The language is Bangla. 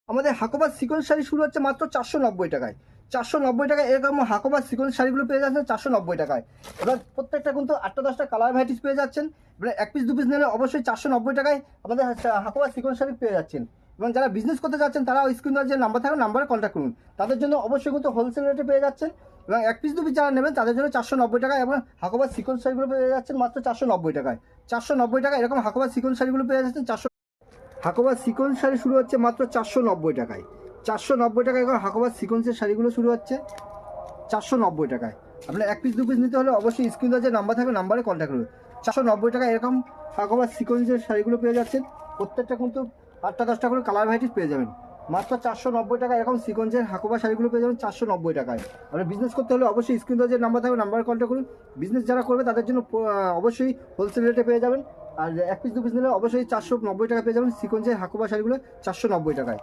আমাদের হাকোবা সিকোয়েন্স শাড়ি শুরু হচ্ছে মাত্র 490 টাকায়। 490 টাকায় এরকম হাকোবা সিকোয়েন্স শাড়িগুলো পেয়ে যাচ্ছেন 490 টাকায়। এবার প্রত্যেকটা কিন্তু 8টা 10টা কালার ভ্যারাইটিস পেয়ে যাচ্ছেন। এবার এক পিস দু পিস নিলে অবশ্যই 490 টাকায় আমাদের হাকোবা সিকোয়েন্স শাড়ি পেয়ে যাচ্ছেন। এবং যারা বিজনেস করতে যাচ্ছেন তারা স্ক্রিনে যে নাম্বার থাকে নাম্বারে কন্ট্যাক্ট করুন, তাদের জন্য অবশ্যই কিন্তু হোলসেল রেটে পেয়ে যাচ্ছেন। এবং এক পিস দু পিস যারা নেবেন তাদের জন্য 490 টাকায় এবং হাকোবা সিকোয়েন্স শাড়িগুলো পেয়ে যাচ্ছেন মাত্র 490 টাকায়। 490 টাকায় এরকম হাকোবা সিকোয়েন্স শাড়িগুলো পেয়ে যাচ্ছেন হাকোবা সিকোয়েন্স শাড়ি শুরু হচ্ছে মাত্র 490 টাকায়। 490 টাকায় এখন হাকোবা সিকোয়েন্সের শাড়িগুলো শুরু হচ্ছে 490 টাকায়। আপনার এক পিস দু পিস নিতে হলে অবশ্যই স্ক্রিনে যে নাম্বার থাকবে নাম্বারে কন্ট্যাক্ট করুন। 490 টাকায় এরকম হাকোবা সিকোয়েন্সের শাড়িগুলো পেয়ে যাচ্ছেন। প্রত্যেকটা কিন্তু 8টা 10টা করে কালার ভ্যারাইটিস পেয়ে যাবেন মাত্র 490 টাকায়। এরকম সিকোয়েন্সের হাকোবা শাড়িগুলো পেয়ে যাবেন 490 টাকায়। আপনার বিজনেস করতে হলে অবশ্যই স্ক্রিনে যে নাম্বার থাকবে নাম্বারে কন্ট্যাক্ট করুন। বিজনেস যারা করবে তাদের জন্য অবশ্যই হোলসেল রেটে পেয়ে যাবেন। আর এক পিস দু পিস নিলে অবশ্যই 490 টাকা পেয়ে যাবেন সিকোয়েন্সের হাকোবা শাড়িগুলো 490 টাকায়।